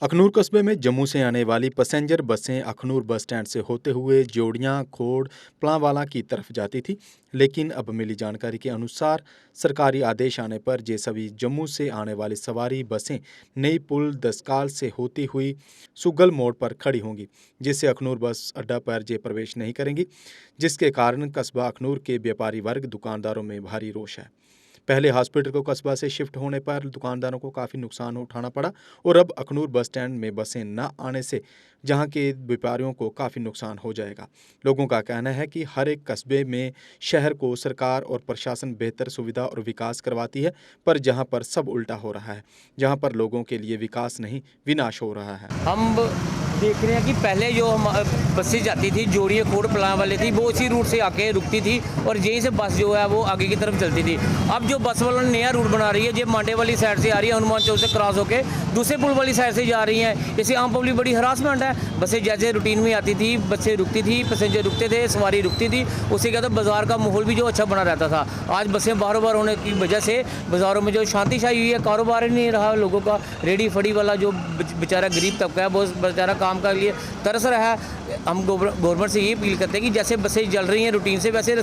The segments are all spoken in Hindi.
अखनूर कस्बे में जम्मू से आने वाली पैसेंजर बसें अखनूर बस स्टैंड से होते हुए जोड़ियां, खोड़, पलांवाला की तरफ जाती थी। लेकिन अब मिली जानकारी के अनुसार सरकारी आदेश आने पर ये सभी जम्मू से आने वाली सवारी बसें नई पुल दसकाल से होती हुई सुगल मोड़ पर खड़ी होंगी, जिससे अखनूर बस अड्डा पर ये प्रवेश नहीं करेंगी, जिसके कारण कस्बा अखनूर के व्यापारी वर्ग, दुकानदारों में भारी रोष है। पहले हॉस्पिटल को कस्बा से शिफ्ट होने पर दुकानदारों को काफ़ी नुकसान उठाना पड़ा और अब अखनूर बस स्टैंड में बसें न आने से जहां के व्यापारियों को काफ़ी नुकसान हो जाएगा। लोगों का कहना है कि हर एक कस्बे में शहर को सरकार और प्रशासन बेहतर सुविधा और विकास करवाती है, पर जहां पर सब उल्टा हो रहा है, जहां पर लोगों के लिए विकास नहीं विनाश हो रहा है। हम देख रहे हैं कि पहले जो हम बसें जाती थी जोड़िए खोड़ पलां वाले थी, वो इसी रूट से आके रुकती थी और यहीं से बस जो है वो आगे की तरफ चलती थी। अब जो बस वालों ने नया रूट बना रही है, ये मांडे वाली साइड से आ रही है, हनुमान चौक से क्रॉस होकर दूसरे पुल वाली साइड से जा रही हैं। इससे आम पब्लिक बड़ी हरासमेंट है। बसें जैसे रूटीन में आती थी, बसें रुकती थी, पैसेंजर रुकते थे, सवारी रुकती थी, उससे क्या था बाज़ार का माहौल भी जो अच्छा बना रहता था। आज बसें बार बार होने की वजह से बाज़ारों में जो शांति छाई हुई है, कारोबार ही नहीं रहा लोगों का। रेडी फड़ी वाला जो बेचारा गरीब तबका है वो बेचारा काम के लिए तरस रहा है। हम गवर्नमेंट से ये अपील करते हैं कि जैसे बसें चल रही हैं रूटीन से, वैसे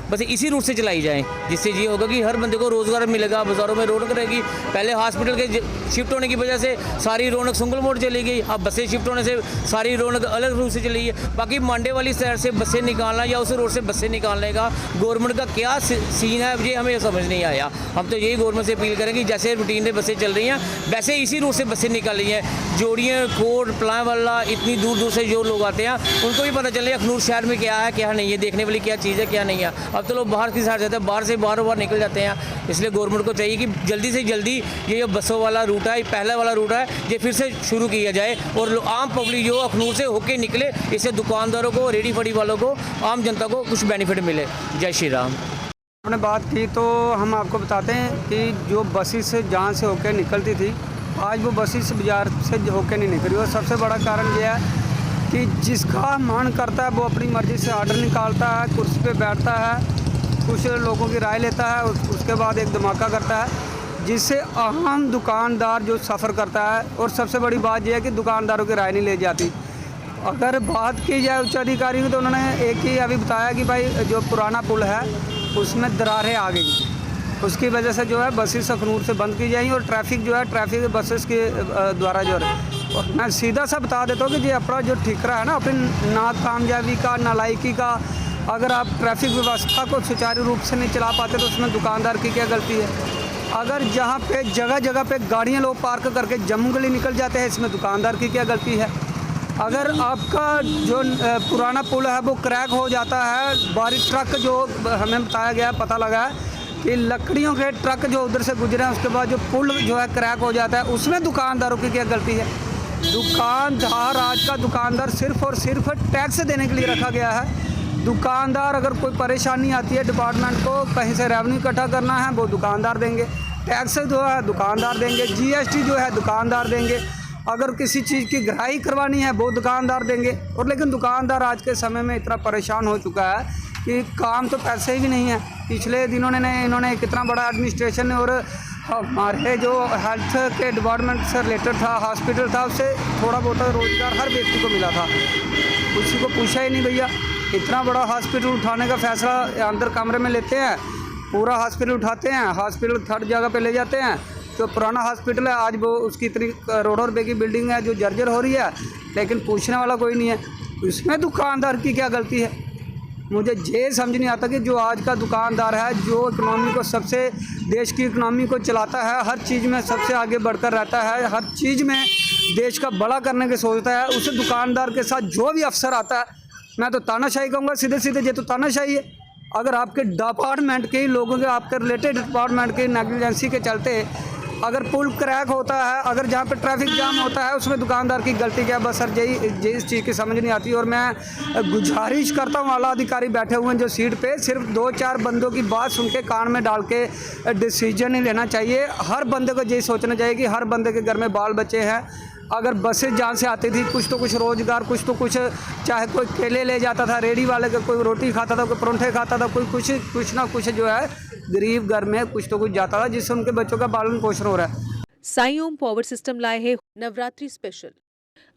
बसें इसी रूट से चलाई जाएं, जिससे ये होगा कि हर बंदे को रोज़गार मिलेगा, बाज़ारों में रौनक रहेगी। पहले हॉस्पिटल के शिफ्ट होने की वजह से सारी रौनक सुंगल मोड़ चली गई, अब बसें शिफ्ट होने से सारी रौनक अलग रूट से चली है। बाकी मांडे वाली साइड से बसें निकालना या उस रोड से बसें निकालने का गवर्नमेंट का क्या सीन है, ये हमें समझ नहीं आया। हम तो यही गवर्नमेंट से अपील करें कि जैसे रूटीन में बसें चल रही हैं वैसे इसी रूट से बसें निकाल रही हैं। जोड़ियाँ, खोड़, पलां वाला, इतनी दूर दूर से जो लोग आते हैं उनको भी पता चले अखनूर शहर में क्या है, क्या नहीं है, देखने वाली क्या चीज़ है, क्या नहीं है। अब तो लोग बाहर की साइड जाते हैं, बाहर से बार बार निकल जाते हैं। इसलिए गवर्नमेंट को चाहिए कि जल्दी से जल्दी ये जो बसों वाला रूट है, पहले वाला रूट है, ये फिर से शुरू किया जाए और आम पब्लिक जो अखनूर से होके निकले, इससे दुकानदारों को, रेडी फड़ी वालों को, आम जनता को कुछ बेनिफिट मिले। जय श्री राम। आपने बात की तो हम आपको बताते हैं कि जो बसेस जहाँ से होकर निकलती थी, आज वो बसेस बाज़ार से होकर नहीं निकल रही। और सबसे बड़ा कारण ये है कि जिसका मन करता है वो अपनी मर्ज़ी से ऑर्डर निकालता है, कुर्सी पे बैठता है, कुछ लोगों की राय लेता है, उसके बाद एक धमाका करता है, जिससे आम दुकानदार जो सफ़र करता है। और सबसे बड़ी बात यह है कि दुकानदारों की राय नहीं ले जाती। अगर बात की जाए उच्च अधिकारी की तो उन्होंने एक ही अभी बताया कि भाई जो पुराना पुल है उसमें दरारें आ गई, उसकी वजह से जो है बसेस अखनूर से बंद की जाएंगी और ट्रैफिक जो है ट्रैफिक बसेस के द्वारा जो है। और मैं सीधा सा बता देता हूँ कि ये अपना जो ठिकरा है ना अपनी नाकामयाबी का, नालायकी का, अगर आप ट्रैफिक व्यवस्था को सुचारू रूप से नहीं चला पाते तो उसमें दुकानदार की क्या गलती है। अगर जहाँ पे जगह जगह पे गाड़ियाँ लोग पार्क करके जम्मू के लिए निकल जाते हैं, इसमें दुकानदार की क्या गलती है। अगर आपका जो पुराना पुल है वो क्रैक हो जाता है, भारी ट्रक जो हमें बताया गया, पता लगा है कि लकड़ियों के ट्रक जो उधर से गुजरे हैं, उसके बाद जो पुल जो है क्रैक हो जाता है, उसमें दुकानदारों की क्या गलती है। दुकानदार, आज का दुकानदार सिर्फ़ और सिर्फ टैक्स देने के लिए रखा गया है। दुकानदार अगर कोई परेशानी आती है डिपार्टमेंट को, कहीं से रेवेन्यू इकट्ठा करना है वो दुकानदार देंगे, टैक्स जो है दुकानदार देंगे, जीएसटी जो है दुकानदार देंगे, अगर किसी चीज़ की गृहाई करवानी है वो दुकानदार देंगे। और लेकिन दुकानदार आज के समय में इतना परेशान हो चुका है कि काम तो पैसे ही नहीं है। पिछले दिनों ने इन्होंने कितना बड़ा एडमिनिस्ट्रेशन और हमारे जो हेल्थ के डिपार्टमेंट से रिलेटेड था, हॉस्पिटल था, उससे थोड़ा बहुत रोज़गार हर व्यक्ति को मिला था, किसी को पूछा ही नहीं। भैया इतना बड़ा हॉस्पिटल उठाने का फैसला अंदर कमरे में लेते हैं, पूरा हॉस्पिटल उठाते हैं, हॉस्पिटल थर्ड जगह पे ले जाते हैं। जो पुराना हॉस्पिटल है आज वो उसकी इतनी करोड़ों रुपए की बिल्डिंग है जो जर्जर हो रही है, लेकिन पूछने वाला कोई नहीं है। इसमें दुकानदार की क्या गलती है। मुझे ये समझ नहीं आता कि जो आज का दुकानदार है, जो इकनॉमी को सबसे, देश की इकनॉमी को चलाता है, हर चीज़ में सबसे आगे बढ़कर रहता है, हर चीज़ में देश का बड़ा करने की सोचता है, उस दुकानदार के साथ जो भी अफसर आता है, मैं तो तानाशाही कहूँगा, सीधे सीधे ये तो तानाशाही है। अगर आपके डिपार्टमेंट के लोगों के, आपके रिलेटेड डिपार्टमेंट के नेग्लिजेंसी के चलते अगर पुल क्रैक होता है, अगर जहाँ पे ट्रैफिक जाम होता है, उसमें दुकानदार की गलती क्या है। बस सर यही इस चीज़ की समझ नहीं आती। और मैं गुजारिश करता हूँ, आला अधिकारी बैठे हुए हैं जो सीट पे, सिर्फ 2-4 बंदों की बात सुन के कान में डाल के डिसीजन नहीं लेना चाहिए। हर बंदे को यही सोचना चाहिए कि हर बंदे के घर में बाल बच्चे हैं। अगर बसें जहाँ से आती थी कुछ तो कुछ रोज़गार, कुछ तो कुछ, चाहे कोई केले ले जाता था रेडी वाले का, कोई रोटी खाता था, कोई परोंठे खाता था, कोई कुछ ना कुछ जो है गरीब घर में कुछ तो कुछ जाता था, जिससे उनके बच्चों का पालन पोषण हो रहा है। साई ओम पावर सिस्टम लाए है नवरात्रि स्पेशल।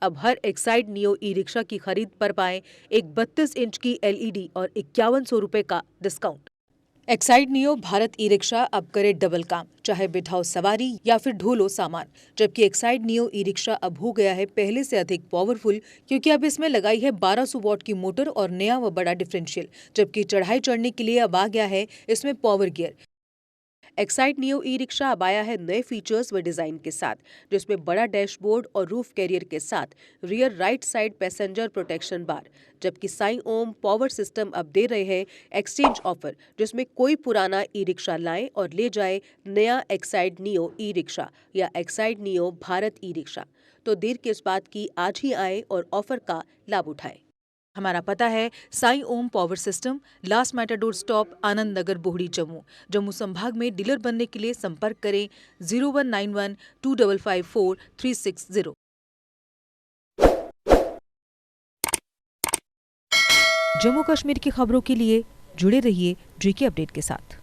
अब हर एक्साइड नियो ई रिक्शा की खरीद पर पाएं एक 32 इंच की LED और 5100 रुपए का discount. Exide neo Bharat e rickshaw अब करे डबल काम, चाहे बिठाओ सवारी या फिर ढोलो सामान। जबकि एक्साइड नियो ई रिक्शा अब हो गया है पहले से अधिक पावरफुल, क्योंकि अब इसमें लगाई है 1200 वॉट की मोटर और नया व बड़ा डिफरेंशियल। जबकि चढ़ाई चढ़ने के लिए अब आ गया है इसमें power gear. Exide neo e rickshaw अब आया है नए फीचर्स व डिजाइन के साथ, जिसमें बड़ा डैशबोर्ड और रूफ कैरियर के साथ rear right side passenger protection bar. जबकि साई ओम पावर सिस्टम अब दे रहे हैं एक्सचेंज ऑफर, जिसमें कोई पुराना ई रिक्शा लाए और ले जाए नया एक्साइड नियो ई रिक्शा या Exide neo Bharat e rickshaw. तो देर किस बात की, आज ही आए और ऑफर का लाभ उठाए। हमारा पता है Sai Om power system, last matador stop, Anand Nagar, Bohri, Jammu. Jammu संभाग में डीलर बनने के लिए संपर्क करें 0191 2554 360। जम्मू कश्मीर की खबरों के लिए जुड़े रहिए JK अपडेट के साथ।